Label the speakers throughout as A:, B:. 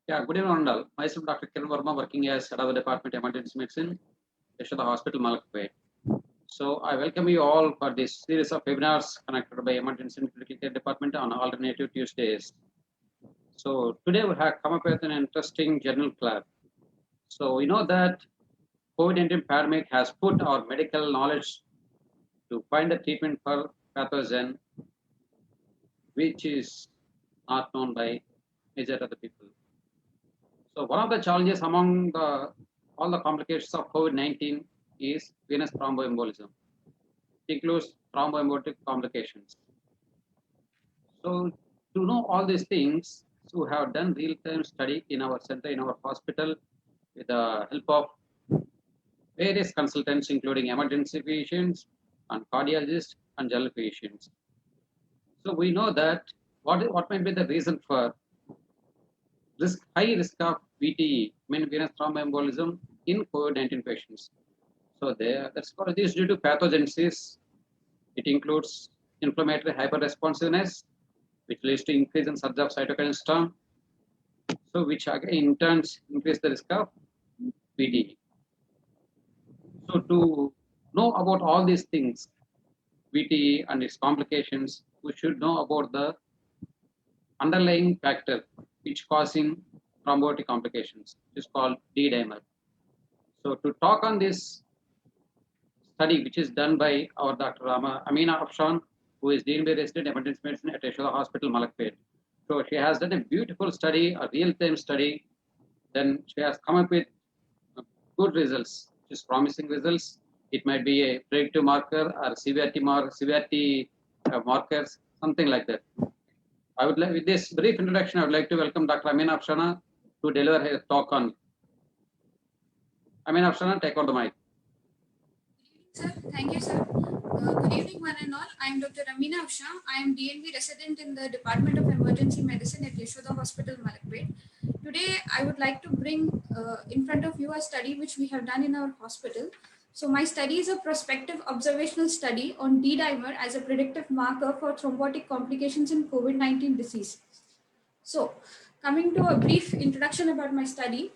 A: Yeah, good evening, all. Myself, Dr. Kiran Verma, working as head of the Department of Emergency Medicine, Yashoda Hospital, Malakpet. So, I welcome you all for this series of webinars connected by Emergency and Critical Care Department on alternative Tuesdays. So, today we have come up with an interesting journal club. So, we know that COVID-19 pandemic has put our medical knowledge to find a treatment for pathogen, which is not known by major of the people. So one of the challenges among all the complications of COVID-19 is venous thromboembolism. It includes thromboembolic complications. So to know all these things, so we have done real-time study in our center, in our hospital, with the help of various consultants, including emergency physicians and cardiologists and general physicians. So we know that what might be the reason for high risk of VTE, venous thromboembolism in COVID-19 patients. So that's called this due to pathogenesis. It includes inflammatory hyperresponsiveness, which leads to increase in surge of cytokine storm. So which again in turn increase the risk of VTE. So to know about all these things, VTE and its complications, we should know about the underlying factor which causing thrombotic complications, which is called D-dimer. So to talk on this study, which is done by our Dr. Amina Afshan, who is Dean by Resident Emergency Medicine at Yashoda Hospital, Malakpet. So she has done a beautiful study, a real-time study. Then she has come up with good results, which is promising results. It might be a predictive marker or severity markers, something like that. I would like, with this brief introduction, I would like to welcome Dr. Amina Afshana to deliver her talk on. Amina Afshana, take on the mic.
B: Sir, thank you, sir. Good evening, one and all. I am Dr. Amina Afshan. I am DNB resident in the Department of Emergency Medicine at Yashoda Hospital, Malakpet. Today, I would like to bring in front of you a study which we have done in our hospital. So, my study is a prospective observational study on D-dimer as a predictive marker for thrombotic complications in COVID-19 disease. So, coming to a brief introduction about my study,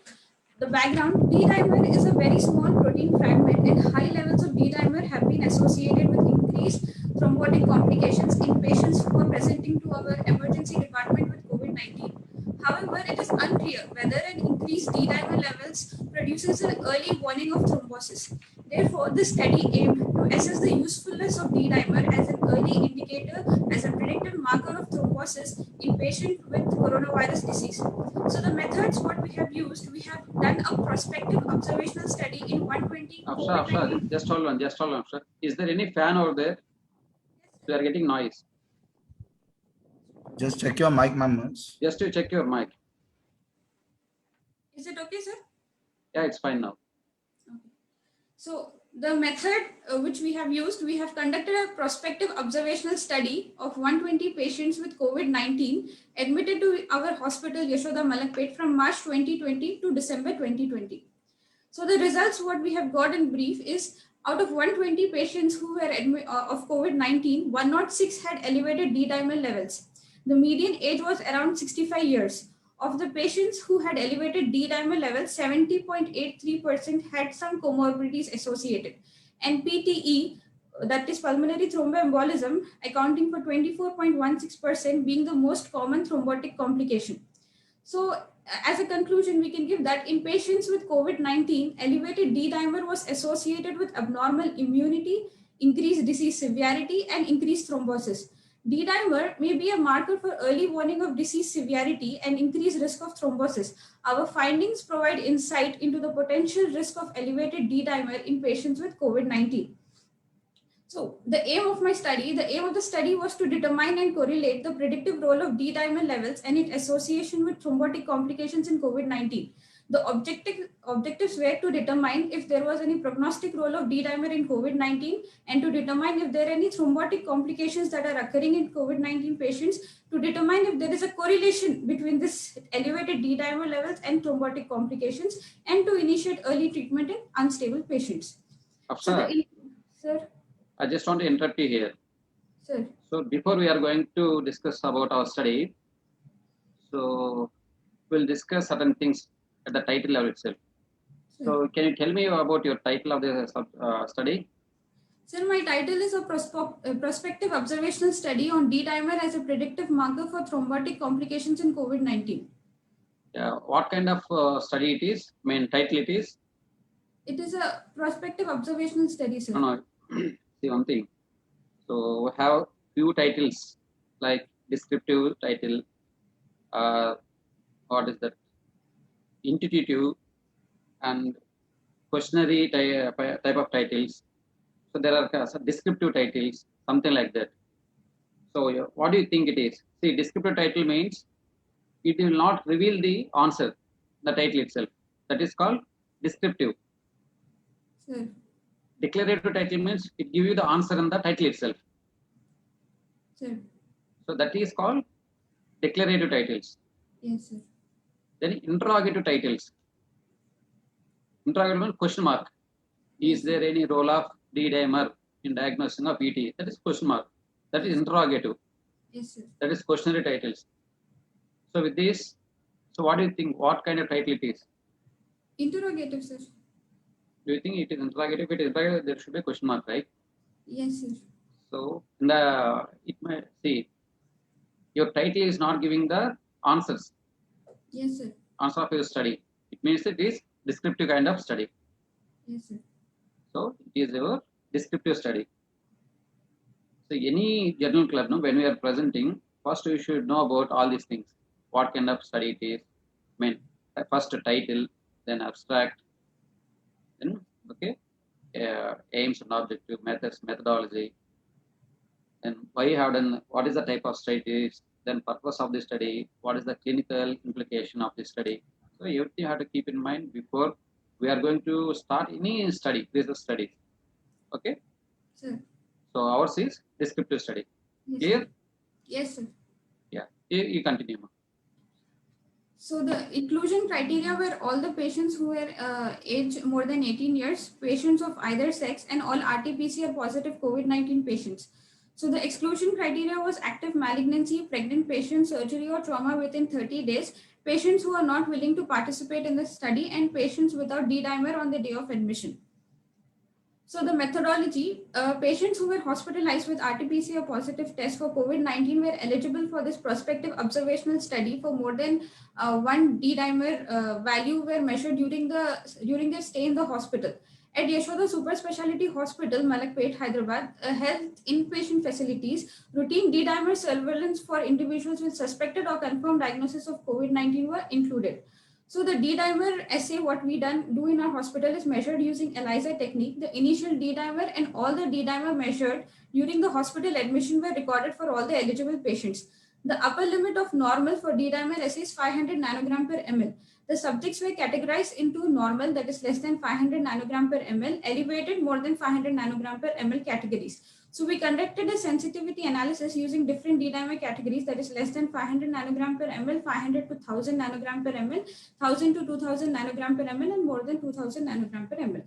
B: the background, D-dimer is a very small protein fragment and high levels of D-dimer have been associated with increased thrombotic complications in patients who are presenting to our emergency department with COVID-19. However, it is unclear whether an increased D-dimer levels produces an early warning of thrombosis. Therefore, this study aimed to assess the usefulness of D-dimer as an early indicator, as a predictive marker of thrombosis in patients with coronavirus disease. So the methods what we have used, we have done a prospective observational study in 120
A: Afsha, just hold on, Afsha. Is there any fan over there? We are getting noise.
C: Just check your mic, ma'am.
A: Just to check your mic.
B: Is it okay, sir?
A: Yeah, it's fine now.
B: Okay. So the method which we have used, we have conducted a prospective observational study of 120 patients with COVID-19 admitted to our hospital Yashoda Malakpet from March 2020 to December 2020. So the results what we have got in brief is out of 120 patients who were of COVID-19, 106 had elevated D-dimer levels. The median age was around 65 years. Of the patients who had elevated D-dimer levels, 70.83% had some comorbidities associated. And PTE, that is pulmonary thromboembolism, accounting for 24.16%, being the most common thrombotic complication. So as a conclusion, we can give that in patients with COVID-19, elevated D-dimer was associated with abnormal immunity, increased disease severity, and increased thrombosis. D-dimer may be a marker for early warning of disease severity and increased risk of thrombosis. Our findings provide insight into the potential risk of elevated D-dimer in patients with COVID-19. So the aim of the study was to determine and correlate the predictive role of D-dimer levels and its association with thrombotic complications in COVID-19. The objectives were to determine if there was any prognostic role of D-dimer in COVID-19 and to determine if there are any thrombotic complications that are occurring in COVID-19 patients, to determine if there is a correlation between this elevated D-dimer levels and thrombotic complications, and to initiate early treatment in unstable patients.
A: Sir, I just want to interrupt you here.
B: Sir.
A: So before we are going to discuss about our study, so we'll discuss certain things at the title level itself. So can you tell me about your title of the study?
B: Sir, my title is a prospective observational study on D-dimer as a predictive marker for thrombotic complications in COVID-19.
A: What kind of study it is? Title it is?
B: It is a prospective observational study, sir.
A: No. See one thing. So we have few titles like descriptive title, what is that? Intuitive and questionary type of titles. So there are some descriptive titles, something like that. So what do you think it is? See, descriptive title means it will not reveal the answer, the title itself. That is called descriptive.
B: Sir.
A: Declarative title means it gives you the answer in the title itself.
B: Sir.
A: So that is called declarative titles.
B: Yes, sir.
A: Then interrogative titles. Interrogative means question mark. Is there any role of D-dimer in diagnosing of ET? That is question mark. That is interrogative.
B: Yes, sir.
A: That is questionary titles. So with this, so what do you think? What kind of title it is?
B: Interrogative, sir.
A: Do you think it is interrogative? If it is interrogative, there should be a question mark, right?
B: Yes, sir.
A: So it may see your title is not giving the answers.
B: Yes, sir.
A: Answer of your study. It means it is descriptive kind of study.
B: Yes, sir.
A: So it is your descriptive study. So any journal club, no, when we are presenting, first we should know about all these things. What kind of study it is. First title, then abstract, then aims and objective, methods, methodology, then why you have done, what is the type of study it is, then purpose of the study, what is the clinical implication of the study. So everything you have to keep in mind before we are going to start any study, research studies. Okay?
B: Sir.
A: So ours is descriptive study.
B: Yes,
A: Clear?
B: sir. Yes, sir.
A: Yeah. You continue.
B: So the inclusion criteria were all the patients who were aged more than 18 years, patients of either sex, and all RT-PCR positive COVID-19 patients. So the exclusion criteria was active malignancy, pregnant patients, surgery or trauma within 30 days, patients who are not willing to participate in the study, and patients without D-dimer on the day of admission. So the methodology, patients who were hospitalized with RT-PCR positive test for COVID-19 were eligible for this prospective observational study for more than one D-dimer value were measured during their stay in the hospital. At Yashoda Super Specialty Hospital, Malakpet, Hyderabad, health inpatient facilities, routine D-dimer surveillance for individuals with suspected or confirmed diagnosis of COVID-19 were included. So the D-dimer assay, what we do in our hospital is measured using ELISA technique. The initial D-dimer and all the D-dimer measured during the hospital admission were recorded for all the eligible patients. The upper limit of normal for D-dimer assay is 500 nanogram per ml. The subjects were categorized into normal, that is less than 500 nanogram per ml, elevated more than 500 nanogram per ml categories. So we conducted a sensitivity analysis using different D-dimer categories, that is less than 500 nanogram per ml, 500 to 1000 nanogram per ml, 1000 to 2000 nanogram per ml, and more than 2000 nanogram per ml.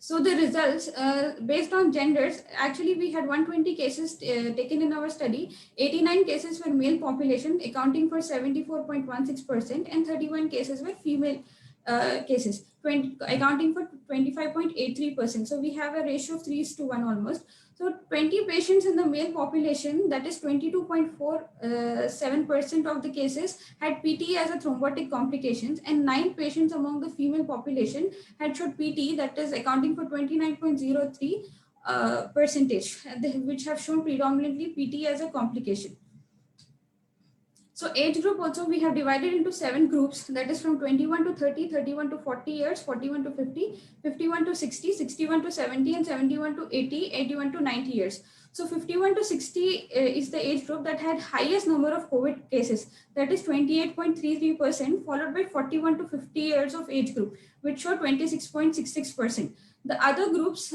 B: So the results based on genders, actually we had 120 cases taken in our study. 89 cases were male population, accounting for 74.16%, and 31 cases were female cases, accounting for 25.83%. So we have a ratio of 3:1 almost. So 20 patients in the male population, that is 22.47% of the cases had PT as a thrombotic complications, and 9 patients among the female population had showed PT, that is accounting for 29.03 percentage, which have shown predominantly PT as a complication. So age group also we have divided into 7 groups, that is from 21 to 30, 31 to 40 years, 41 to 50, 51 to 60, 61 to 70, and 71 to 80, 81 to 90 years. So 51 to 60 is the age group that had highest number of COVID cases, that is 28.33%, followed by 41 to 50 years of age group, which showed 26.66%. The other groups,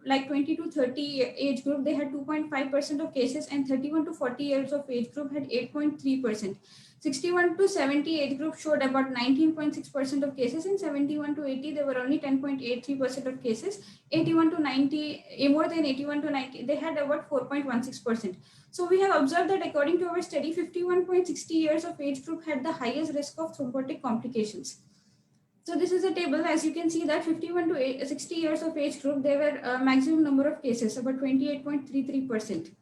B: like 20 to 30 age group, they had 2.5% of cases, and 31 to 40 years of age group had 8.3%. 61 to 70 age group showed about 19.6% of cases. In 71 to 80, there were only 10.83% of cases. 81 to 90, more than 81 to 90, they had about 4.16%. So we have observed that according to our study, 51.60 years of age group had the highest risk of thrombotic complications. So this is a table. As you can see that 51 to 60 years of age group, there were a maximum number of cases, about 28.33%.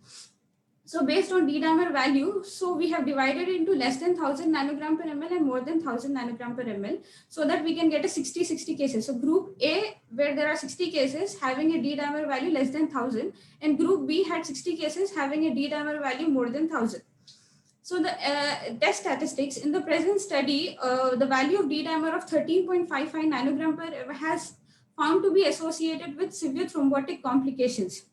B: So based on D-dimer value, so we have divided into less than 1000 nanogram per ml and more than 1000 nanogram per ml, so that we can get a 60 cases. So group A, where there are 60 cases having a D-dimer value less than 1000, and group B had 60 cases having a D-dimer value more than 1000. So the test statistics in the present study, the value of D-dimer of 13.55 nanogram per ml has found to be associated with severe thrombotic complications.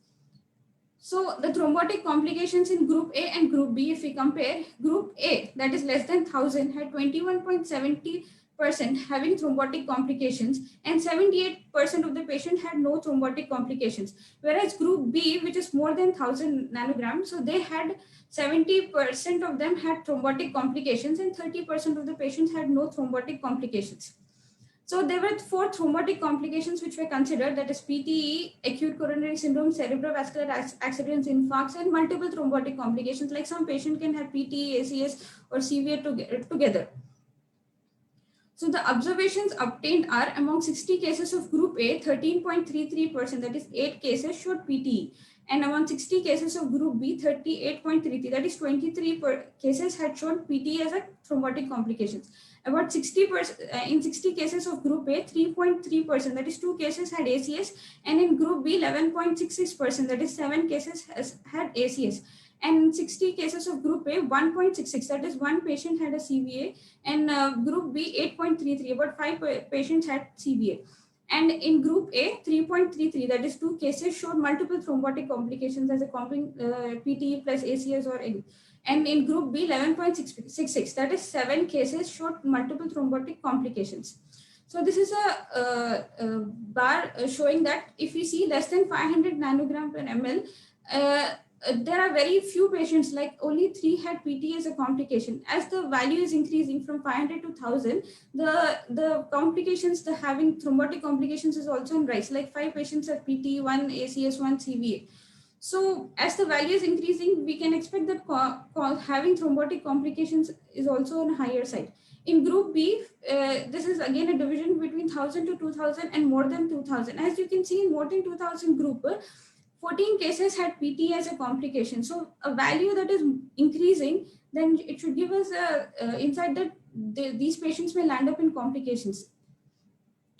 B: So the thrombotic complications in group A and group B, if we compare, group A, that is less than 1000, had 21.70% having thrombotic complications, and 78% of the patient had no thrombotic complications. Whereas group B, which is more than 1000 nanograms, so they had 70% of them had thrombotic complications and 30% of the patients had no thrombotic complications. So there were 4 thrombotic complications which were considered, that is PTE, acute coronary syndrome, cerebrovascular accidents, infarcts, and multiple thrombotic complications. Like some patient can have PTE, ACS, or CVA together. So the observations obtained are among 60 cases of group A, 13.33%, that is 8 cases showed PTE. And among 60 cases of group B, 38.33, that is 23 cases had shown PTE as a thrombotic complications. About 60%, in 60 cases of group A, 3.3%, that is 2 cases had ACS, and in group B, 11.66%, that is 7 cases had ACS. And in 60 cases of group A, 1.66, that is 1 patient had a CVA, and group B, 8.33, about 5 patients had CVA. And in group A, 3.33, that is 2 cases showed multiple thrombotic complications as a PTE plus ACS or any. And in group B, 11.66, that is 7 cases showed multiple thrombotic complications. So this is a bar showing that if we see less than 500 nanogram per ml, there are very few patients, like only 3 had PT as a complication. As the value is increasing from 500 to 1000, the complications, the having thrombotic complications is also on rise. Like 5 patients have PT, 1 ACS, 1 CVA. So as the value is increasing, we can expect that having thrombotic complications is also on a higher side. In group B, this is again a division between 1000 to 2000 and more than 2000. As you can see, in more than 2000 group, 14 cases had PT as a complication. So a value that is increasing, then it should give us a insight that these patients may land up in complications.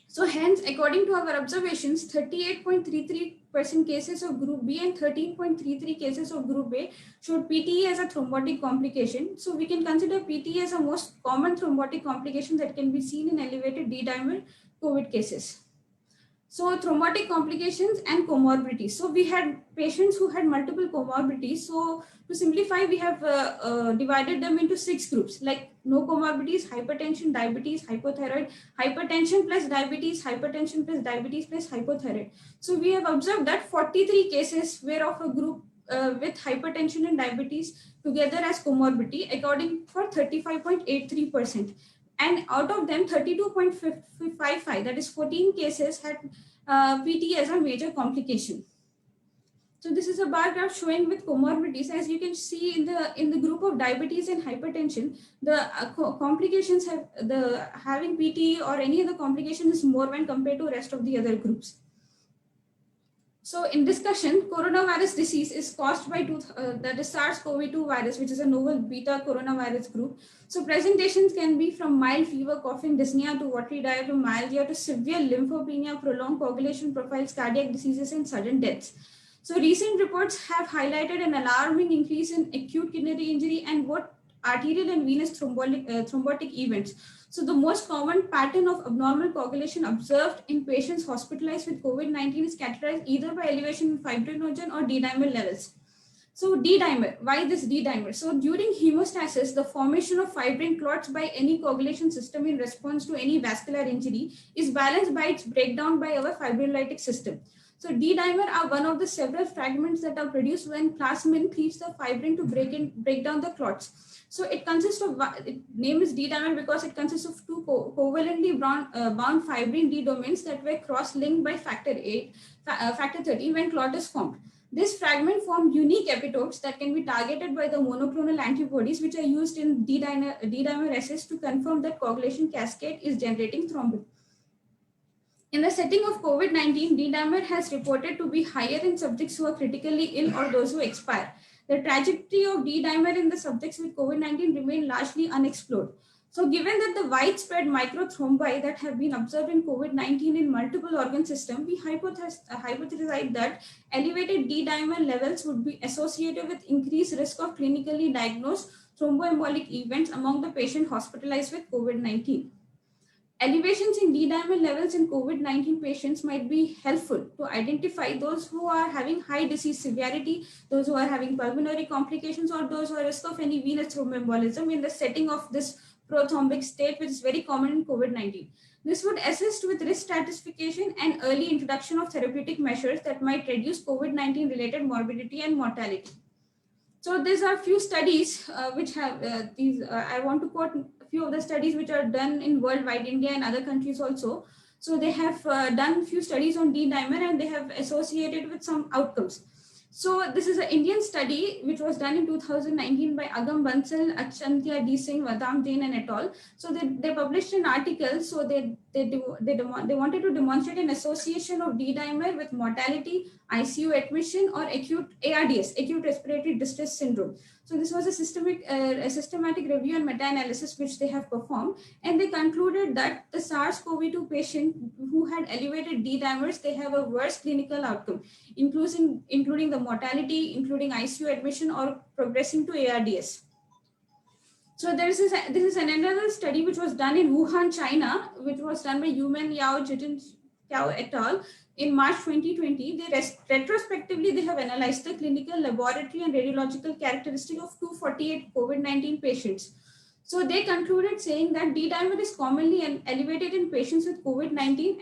B: So hence, according to our observations, 38.33% cases of group B and 13.33 cases of group A showed PTE as a thrombotic complication. So we can consider PTE as a most common thrombotic complication that can be seen in elevated D-dimer COVID cases. So thrombotic complications and comorbidities. So we had patients who had multiple comorbidities. So to simplify, we have divided them into 6 groups, like no comorbidities, hypertension, diabetes, hypothyroid, hypertension plus diabetes plus hypothyroid. So we have observed that 43 cases were of a group with hypertension and diabetes together as comorbidity, according for 35.83%. And out of them, 32.55, that is 14 cases, had PT as a major complication. So this is a bar graph showing with comorbidities. As you can see in the group of diabetes and hypertension, the complications having PT or any other complication is more when compared to rest of the other groups. So in discussion, coronavirus disease is caused by the SARS-CoV-2 virus, which is a novel beta coronavirus group. So presentations can be from mild fever, coughing, dyspnea to watery diarrhea to myalgia to severe lymphopenia, prolonged coagulation profiles, cardiac diseases, and sudden deaths. So recent reports have highlighted an alarming increase in acute kidney injury and both arterial and venous thrombotic events. So the most common pattern of abnormal coagulation observed in patients hospitalized with COVID-19 is categorized either by elevation in fibrinogen or D-dimer levels. So D-dimer, why this D-dimer? So during hemostasis, the formation of fibrin clots by any coagulation system in response to any vascular injury is balanced by its breakdown by our fibrinolytic system. So D-dimer are one of the several fragments that are produced when plasmin cleaves the fibrin to break down the clots. So it consists of, name is D-dimer because it consists of two covalently bound fibrin D domains that were cross-linked by factor 13 when clot is formed. This fragment form unique epitopes that can be targeted by the monoclonal antibodies, which are used in D-dimer assays to confirm that coagulation cascade is generating thrombin. In the setting of COVID-19, D-dimer has reported to be higher in subjects who are critically ill or those who expire. The trajectory of D-dimer in the subjects with COVID-19 remain largely unexplored. So given that the widespread microthrombi that have been observed in COVID-19 in multiple organ systems, we hypothesized that elevated D-dimer levels would be associated with increased risk of clinically diagnosed thromboembolic events among the patient hospitalized with COVID-19. Elevations in D-dimer levels in COVID-19 patients might be helpful to identify those who are having high disease severity, those who are having pulmonary complications, or those who are at risk of any venous thromboembolism in the setting of this prothrombic state, which is very common in COVID-19. This would assist with risk stratification and early introduction of therapeutic measures that might reduce COVID-19 related morbidity and mortality. So these are few studies which have I want to quote a few of the studies which are done in worldwide, India and other countries also. So they have done few studies on D-dimer and they have associated with some outcomes. So this is an Indian study which was done in 2019 by Agam Bansal, Achantya D. Singh, Vadam Jain and et al. So they published an article. So they wanted to demonstrate an association of D-dimer with mortality, ICU admission, or acute ARDS, acute respiratory distress syndrome. So this was a systematic review and meta-analysis which they have performed, and they concluded that the SARS-CoV-2 patient who had elevated D-dimers, they have a worse clinical outcome, including the mortality, including ICU admission, or progressing to ARDS. So this is another study which was done in Wuhan, China, which was done by Yumen Yao, Jitin Qiao et al. In March 2020. Retrospectively, they have analyzed the clinical, laboratory, and radiological characteristic of 248 COVID-19 patients. So they concluded saying that D-dimer is commonly elevated in patients with COVID-19,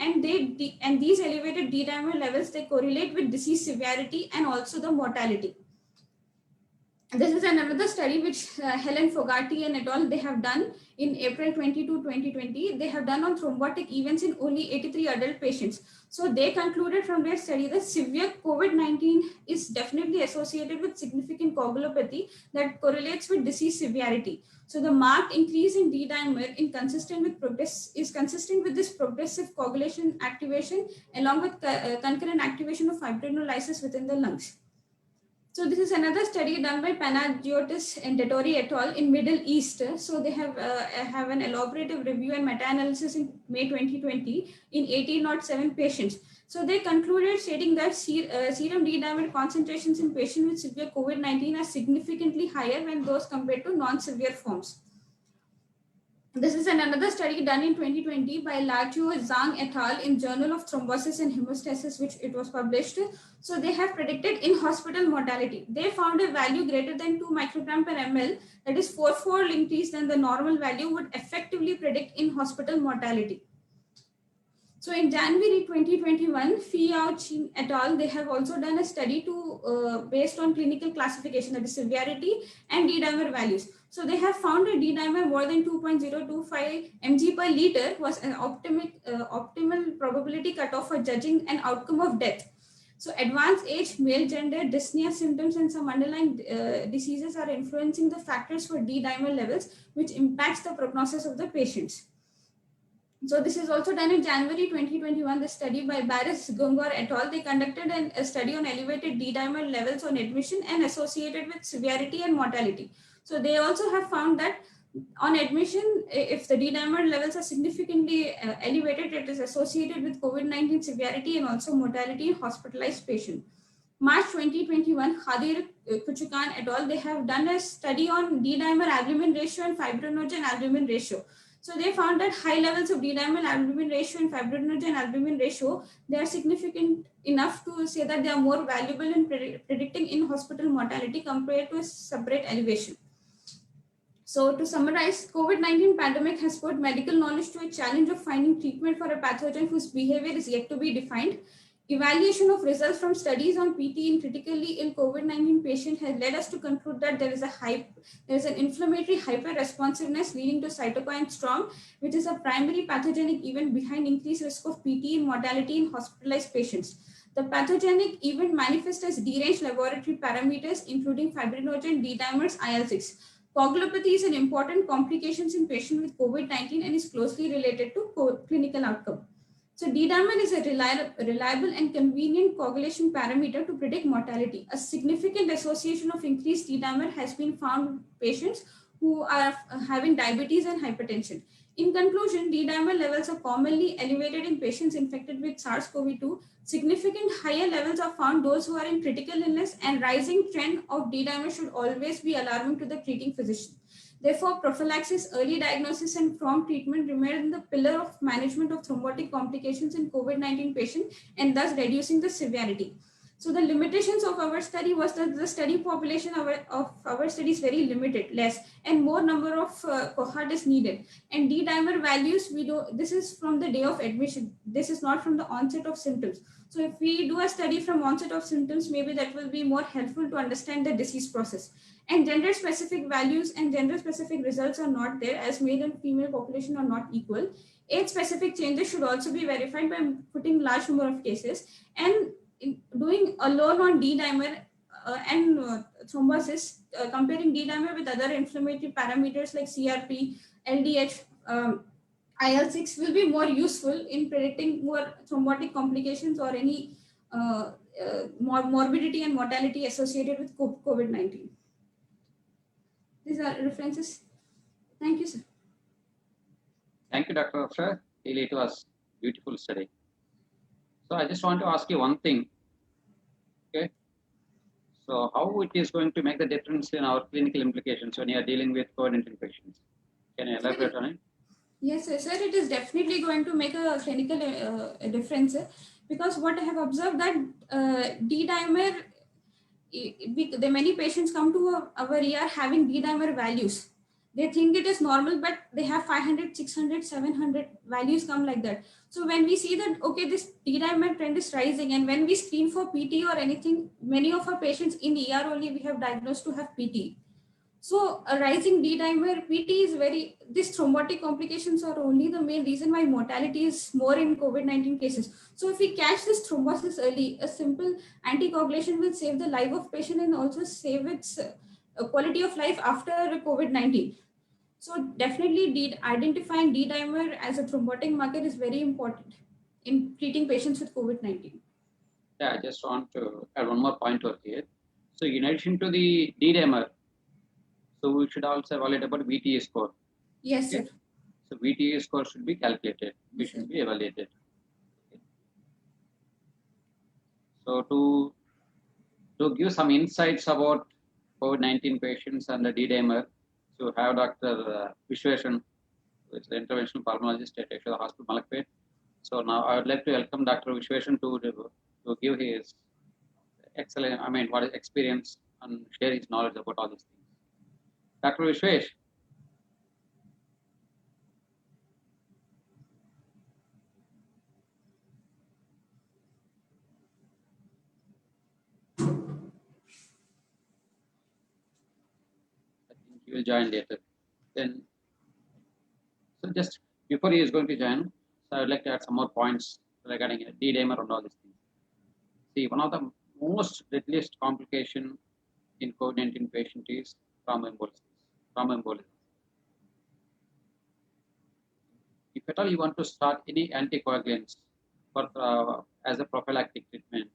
B: and these elevated D-dimer levels, they correlate with disease severity and also the mortality. This is another study which Helen Fogarty and et al. They have done in April 22, 2020. They have done on thrombotic events in only 83 adult patients. So they concluded from their study that severe COVID-19 is definitely associated with significant coagulopathy that correlates with disease severity. So the marked increase in D-dimer is consistent with this progressive coagulation activation along with concurrent activation of fibrinolysis within the lungs. So this is another study done by Panagiotis and Dettori et al. In Middle East. So they have an elaborative review and meta-analysis in May 2020 in 1807 patients. So they concluded stating that serum D-dimer concentrations in patients with severe COVID-19 are significantly higher when those compared to non-severe forms. This is another study done in 2020 by Latio Zhang et al. In Journal of Thrombosis and Hemostasis, which it was published. So they have predicted in-hospital mortality. They found a value greater than 2 microgram per ml, that is 4-fold increase than the normal value, would effectively predict in-hospital mortality. So in January 2021, Fi Yao Qin et al., they have also done a study based on clinical classification, that is severity and D-dimer values. So they have found a D-dimer more than 2.025 mg per liter was an optimal probability cutoff for judging an outcome of death. So advanced age, male gender, dyspnea symptoms, and some underlying diseases are influencing the factors for D-dimer levels, which impacts the prognosis of the patients. So this is also done in January 2021, the study by Baris Gungor et al. They conducted a study on elevated D-dimer levels on admission and associated with severity and mortality. So they also have found that on admission, if the D-dimer levels are significantly elevated, it is associated with COVID-19 severity and also mortality in hospitalized patients. March 2021, Khadir Kuchukan et al. They have done a study on D-dimer albumin ratio and fibrinogen albumin ratio. So they found that high levels of D-dimer albumin ratio and fibrinogen albumin ratio, they are significant enough to say that they are more valuable in predicting in-hospital mortality compared to a separate elevation. So to summarize, COVID-19 pandemic has put medical knowledge to a challenge of finding treatment for a pathogen whose behavior is yet to be defined. Evaluation of results from studies on PT in critically ill COVID-19 patient has led us to conclude that there is an inflammatory hyper-responsiveness leading to cytokine storm, which is a primary pathogenic event behind increased risk of PT and mortality in hospitalized patients. The pathogenic event manifests as deranged laboratory parameters, including fibrinogen, D-dimers, IL-6. Coagulopathy is an important complication in patients with COVID-19 and is closely related to clinical outcome. So D-dimer is a reliable and convenient coagulation parameter to predict mortality. A significant association of increased D-dimer has been found in patients who are having diabetes and hypertension. In conclusion, D-dimer levels are commonly elevated in patients infected with SARS-CoV-2. Significant higher levels are found those who are in critical illness, and rising trend of D-dimer should always be alarming to the treating physician. Therefore, prophylaxis, early diagnosis, and prompt treatment remain the pillar of management of thrombotic complications in COVID-19 patients, and thus reducing the severity. So the limitations of our study was that the study population of our study is very limited, less, and more number of cohort is needed. And D-dimer values, this is from the day of admission. This is not from the onset of symptoms. So if we do a study from onset of symptoms, maybe that will be more helpful to understand the disease process. And gender specific values and gender specific results are not there, as male and female population are not equal. Age specific changes should also be verified by putting large number of cases, and doing alone on D-dimer and thrombosis, comparing D-dimer with other inflammatory parameters like CRP, LDH, IL-6 will be more useful in predicting more thrombotic complications or any morbidity and mortality associated with COVID-19. These are references. Thank you, sir.
A: Thank you, Dr. Afsha. Really, it was beautiful study. So I just want to ask you one thing. Okay. So how it is going to make the difference in our clinical implications when you are dealing with COVID-19 patients? Can you elaborate on it?
B: Yes, sir. It is definitely going to make a clinical difference, because what I have observed that D-dimer, the many patients come to our ER having D-dimer values. They think it is normal, but they have 500, 600, 700 values come like that. So when we see that, okay, this D-dimer trend is rising, and when we screen for PT or anything, many of our patients in ER only we have diagnosed to have PT. So a rising D-dimer, PT is these thrombotic complications are only the main reason why mortality is more in COVID-19 cases. So if we catch this thrombosis early, a simple anticoagulation will save the life of patient and also save its quality of life after COVID-19. So definitely identifying D-dimer as a thrombotic marker is very important in treating patients with COVID-19.
A: Yeah, I just want to add one more point over here. So in addition to the D-dimer, so we should also evaluate about VTE score.
B: Yes, sir.
A: So VTE score should be calculated. We should be evaluated. Okay. So to give some insights about COVID-19 patients and the D-dimer, so have Dr. Vishweshan, who is the interventional pulmonologist at Yashoda Hospital, Malakpet. So now I would like to welcome Dr. Vishweshan to give his excellent, what is experience and share his knowledge about all these things. Dr. Vishwesh. I think he will join later. Then, so just before he is going to join, so I would like to add some more points regarding D-dimer and all these things. See, one of the most deadliest complication in COVID-19 patient is thromboembolism. If at all you want to start any anticoagulants for as a prophylactic treatment,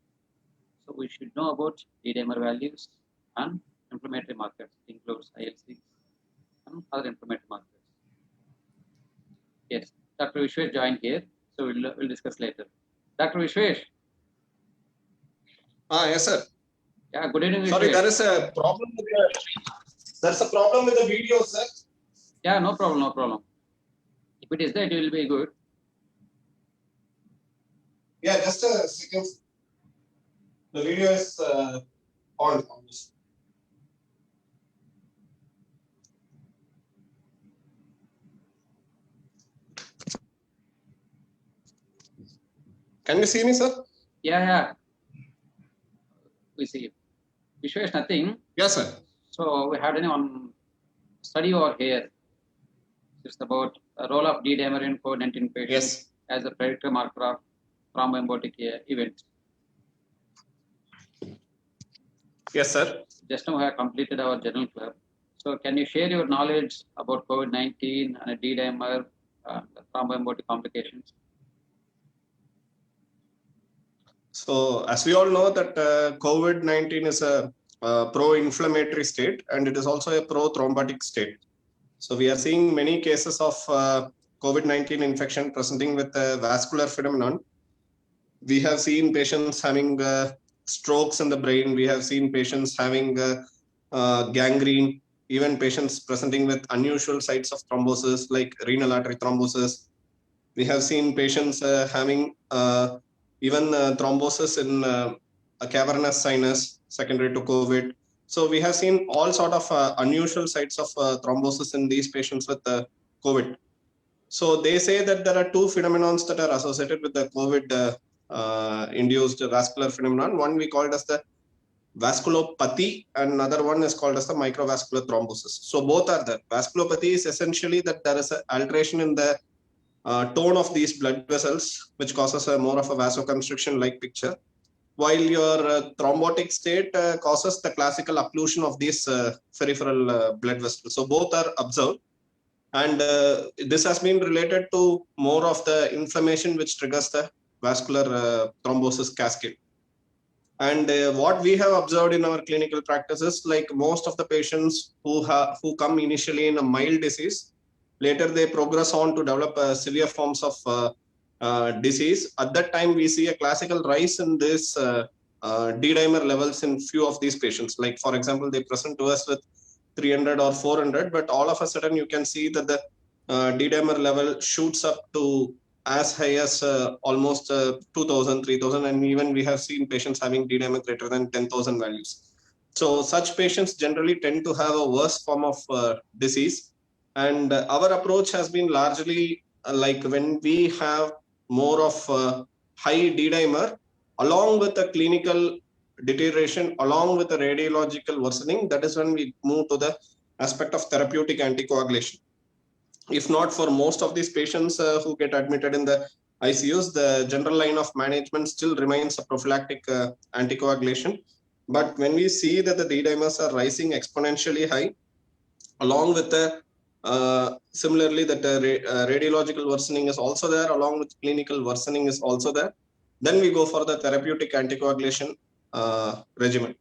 A: so we should know about D-dimer values and inflammatory markers. It includes IL-6 and other inflammatory markers. Yes, Dr. Vishwesh joined here, so we'll discuss later. Dr. Vishwesh.
C: Yes, sir.
A: Yeah, good evening.
C: Sorry,
A: Vishwesh.
C: there is a problem with there's a problem with the video, sir.
A: Yeah, no problem. If it is there, it will be good.
C: Yeah, just a second. The video is on. Can you see me, sir?
A: Yeah. We see. Vishwesh, nothing.
C: Yes, sir.
A: So we had one study over here. It's about the role of D-dimer in COVID-19 patients
C: Yes.
A: as a predictor marker of thromboembolic events.
C: Yes, sir.
A: Just now we have completed our journal club. So can you share your knowledge about COVID-19 and a D-dimer thromboembolic complications?
C: So, as we all know that COVID-19 is a pro-inflammatory state and it is also a pro-thrombotic state. So, we are seeing many cases of COVID-19 infection presenting with a vascular phenomenon. We have seen patients having strokes in the brain. We have seen patients having gangrene, even patients presenting with unusual sites of thrombosis like renal artery thrombosis. We have seen patients having even thrombosis in a cavernous sinus secondary to COVID. So we have seen all sort of unusual sites of thrombosis in these patients with COVID. So they say that there are two phenomena that are associated with the COVID induced vascular phenomenon. One we call it as the vasculopathy and another one is called as the microvascular thrombosis. So both are there. Vasculopathy is essentially that there is an alteration in the tone of these blood vessels, which causes a more of a vasoconstriction like picture, while your thrombotic state causes the classical occlusion of these peripheral blood vessels. So both are observed. And this has been related to more of the inflammation which triggers the vascular thrombosis cascade. And what we have observed in our clinical practice is like most of the patients who come initially in a mild disease, later they progress on to develop severe forms of disease. At that time, we see a classical rise in this D-dimer levels in few of these patients. Like for example, they present to us with 300 or 400, but all of a sudden you can see that the D-dimer level shoots up to as high as almost 2000, 3000, and even we have seen patients having D-dimer greater than 10,000 values. So such patients generally tend to have a worse form of disease. And our approach has been largely like when we have more of high D-dimer along with a clinical deterioration, along with a radiological worsening, that is when we move to the aspect of therapeutic anticoagulation. If not, for most of these patients who get admitted in the ICUs, the general line of management still remains a prophylactic anticoagulation. But when we see that the D-dimers are rising exponentially high, along with the similarly that the radiological worsening is also there, along with clinical worsening is also there, then we go for the therapeutic anticoagulation regimen.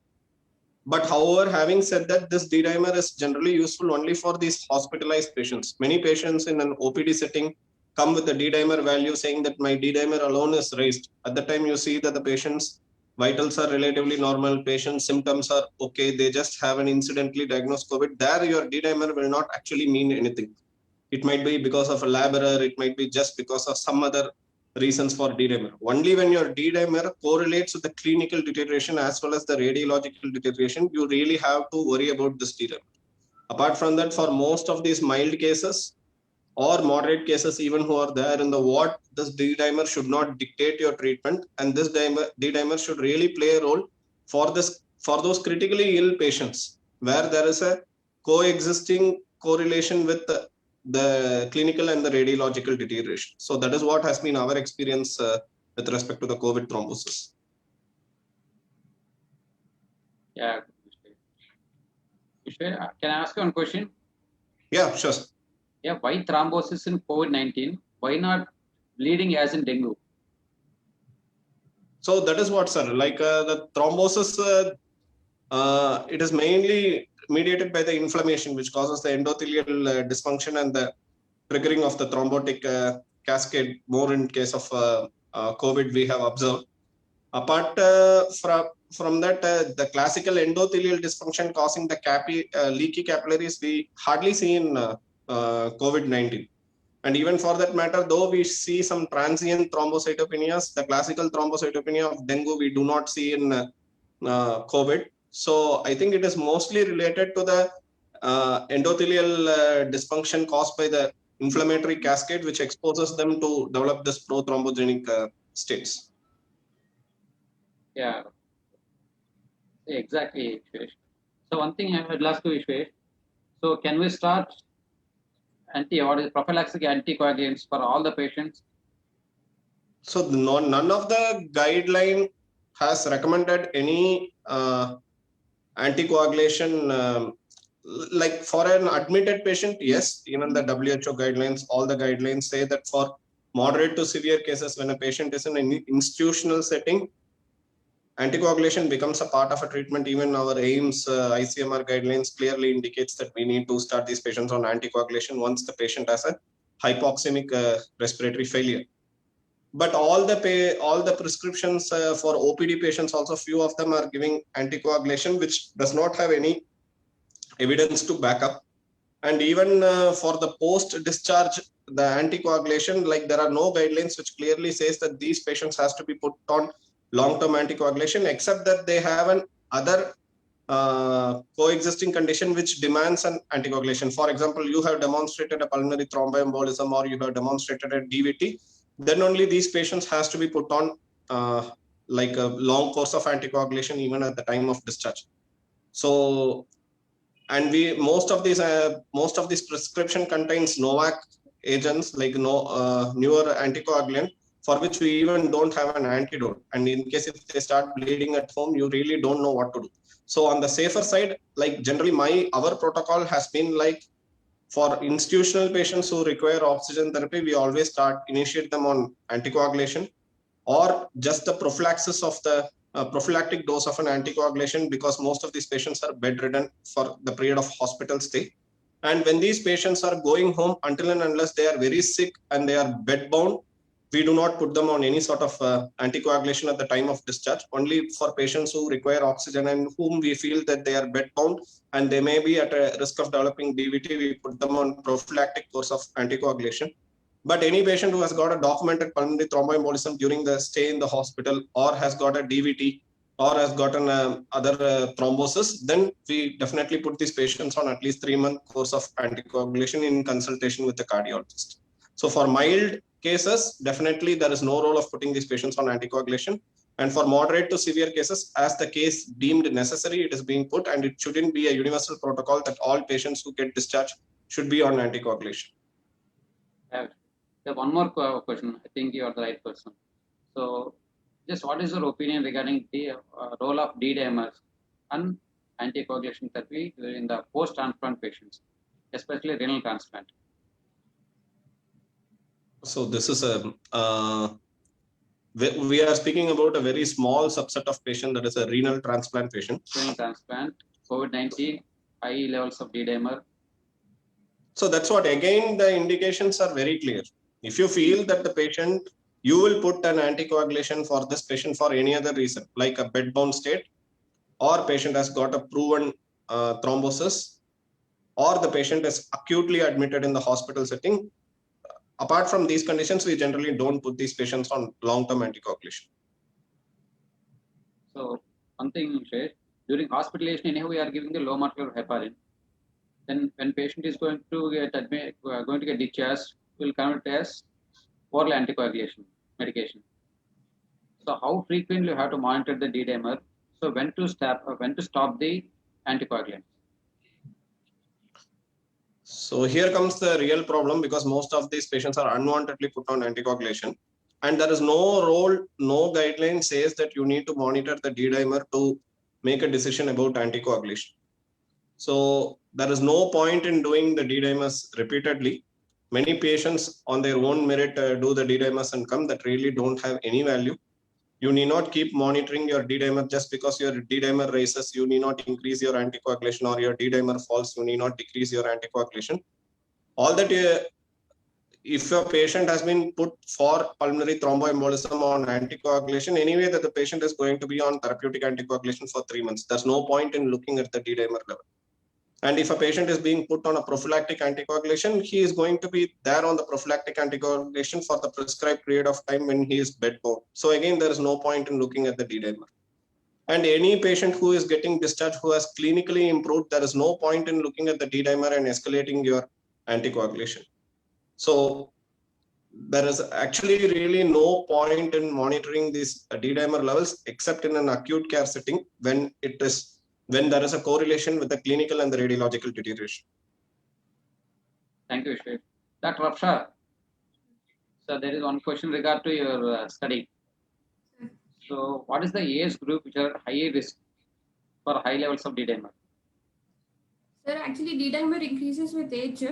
C: But however, having said that, this D-dimer is generally useful only for these hospitalized patients. Many patients in an OPD setting come with the D-dimer value saying that my D-dimer alone is raised. At the time you see that the patient's vitals are relatively normal, patient's symptoms are okay, they just have an incidentally diagnosed COVID. There your D-dimer will not actually mean anything. It might be because of a lab error, it might be just because of some other reasons for D-dimer. Only when your D-dimer correlates with the clinical deterioration as well as the radiological deterioration, you really have to worry about this D-dimer. Apart from that, for most of these mild cases or moderate cases, even who are there in the ward, this D-dimer should not dictate your treatment, and this D-dimer should really play a role for those critically ill patients where there is a coexisting correlation with the clinical and the radiological deterioration. So that is what has been our experience with respect to the COVID thrombosis.
A: Yeah. Can I ask you one question?
C: Yeah, sure.
A: Yeah, why thrombosis in COVID-19? Why not bleeding as in dengue?
C: So that is what, sir. Like the thrombosis, it is mainly mediated by the inflammation, which causes the endothelial dysfunction and the triggering of the thrombotic cascade. More in case of COVID, we have observed. Apart from that, the classical endothelial dysfunction causing the leaky capillaries, we hardly see in COVID-19. And even for that matter, though we see some transient thrombocytopenias, the classical thrombocytopenia of dengue we do not see in COVID. So I think it is mostly related to the endothelial dysfunction caused by the inflammatory cascade, which exposes them to develop this prothrombogenic states.
A: Yeah, exactly, Vishwesh. So one thing I would ask you, Vishwesh. So can we start what is prophylactic anticoagulants for all the patients?
C: So none of the guideline has recommended any anticoagulation. Like for an admitted patient, yes, even the WHO guidelines, all the guidelines say that for moderate to severe cases, when a patient is in an institutional setting, anticoagulation becomes a part of a treatment. Even our AIMS ICMR guidelines clearly indicates that we need to start these patients on anticoagulation once the patient has a hypoxemic respiratory failure. But all the prescriptions for OPD patients, also few of them are giving anticoagulation, which does not have any evidence to back up. And even for the post discharge, the anticoagulation, like there are no guidelines which clearly says that these patients has to be put on long-term anticoagulation, except that they have an other coexisting condition which demands an anticoagulation. For example, you have demonstrated a pulmonary thromboembolism or you have demonstrated a DVT, then only these patients has to be put on like a long course of anticoagulation even at the time of discharge. So, and most of these prescription contains Novak agents, like newer anticoagulant, for which we even don't have an antidote. And in case if they start bleeding at home, you really don't know what to do. So on the safer side, like generally our protocol has been like, for institutional patients who require oxygen therapy, we always initiate them on anticoagulation, or just the prophylaxis of the prophylactic dose of an anticoagulation, because most of these patients are bedridden for the period of hospital stay. And when these patients are going home, until and unless they are very sick and they are bedbound, we do not put them on any sort of anticoagulation at the time of discharge. Only for patients who require oxygen and whom we feel that they are bedbound and they may be at a risk of developing DVT, we put them on prophylactic course of anticoagulation. But any patient who has got a documented pulmonary thromboembolism during the stay in the hospital, or has got a DVT, or has gotten other thrombosis, then we definitely put these patients on at least 3-month course of anticoagulation in consultation with the cardiologist. So for mild cases, definitely there is no role of putting these patients on anticoagulation. And for moderate to severe cases, as the case deemed necessary, it is being put, and it shouldn't be a universal protocol that all patients who get discharged should be on anticoagulation.
A: One more question. I think you are the right person. So, just what is your opinion regarding the role of D-dimers and anticoagulation therapy in the post-transplant patients, especially renal transplant?
C: So this is we are speaking about a very small subset of patient, that is a renal transplant patient.
A: Renal transplant, COVID-19, high levels of D-dimer.
C: So that's what, again, the indications are very clear. If you feel that the patient, you will put an anticoagulation for this patient for any other reason, like a bedbound state, or patient has got a proven thrombosis, or the patient is acutely admitted in the hospital setting. Apart from these conditions, we generally don't put these patients on long-term anticoagulation.
A: So one thing, during hospitalization, anyhow, we are giving the low molecular heparin. Then when patient is going to get discharged, we'll convert as oral anticoagulation medication. So how frequently you have to monitor the D-dimer? So when to stop the anticoagulant?
C: So here comes the real problem, because most of these patients are unwantedly put on anticoagulation, and there is no role, no guideline says that you need to monitor the D-dimer to make a decision about anticoagulation. So there is no point in doing the D-dimers repeatedly. Many patients on their own merit do the D-dimers and come, that really don't have any value. You need not keep monitoring your D-dimer. Just because your D-dimer raises, you need not increase your anticoagulation, or your D-dimer falls, you need not decrease your anticoagulation. All that, if a patient has been put for pulmonary thromboembolism on anticoagulation, anyway that the patient is going to be on therapeutic anticoagulation for 3 months. There's no point in looking at the D-dimer level. And if a patient is being put on a prophylactic anticoagulation, he is going to be there on the prophylactic anticoagulation for the prescribed period of time when he is bedbound. So again, there is no point in looking at the D-dimer. And any patient who is getting discharged who has clinically improved, there is no point in looking at the D-dimer and escalating your anticoagulation. So there is actually really no point in monitoring these D-dimer levels except in an acute care setting when there is a correlation with the clinical and the radiological deterioration.
A: Thank you, Shiv. Dr. Afshar, so there is one question regard to your study. So what is the age group which are high risk for high levels of D-dimer?
B: Sir, actually D-dimer increases with age.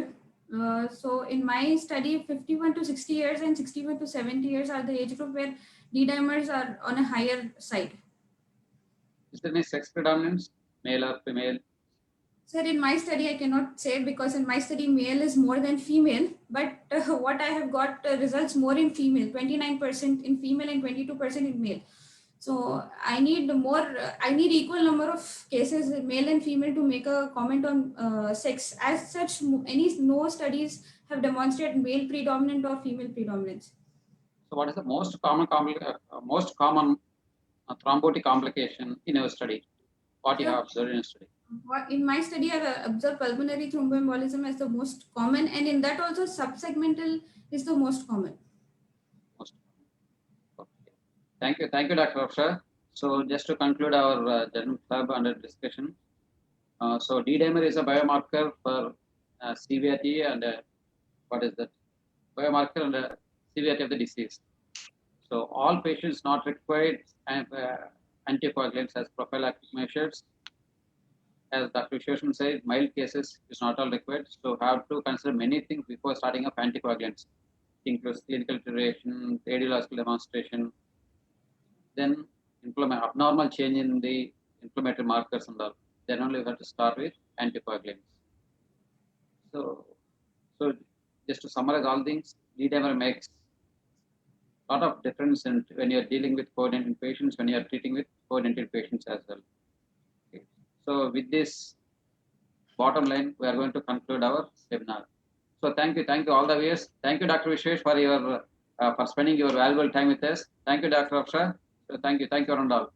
B: So in my study, 51 to 60 years and 61 to 70 years are the age group where D-dimers are on a higher side.
A: Is there any sex predominance, male or female?
B: Sir, in my study, I cannot say because in my study, male is more than female. But what I have got results more in female, 29% in female and 22% in male. So I need I need equal number of cases, male and female, to make a comment on sex. As such, no studies have demonstrated male predominant or female predominance.
A: So what is the most common thrombotic complication in your study? What you have observed in your study?
B: In my study, I have observed pulmonary thromboembolism as the most common, and in that also subsegmental is the most common.
A: Okay. Thank you, Dr. Afshar. So just to conclude our general club under discussion, so D-dimer is a biomarker for severity and what is that? Biomarker and severity of the disease. So all patients not required anticoagulants as prophylactic measures. As Dr. Vishweshwaran said, mild cases is not all required. So have to consider many things before starting up anticoagulants. It includes clinical duration, radiological demonstration, then abnormal change in the inflammatory markers and all. Then only we have to start with anticoagulants. So just to summarize all things, D-dimer makes a lot of difference when you are dealing with COVID-19 patients, when you are treating with COVID-19 patients as well. Okay. So with this bottom line, we are going to conclude our webinar. So thank you all the viewers. Thank you, Dr. Vishwesh, for your for spending your valuable time with us. Thank you, Dr. Afshar. So thank you, one and all.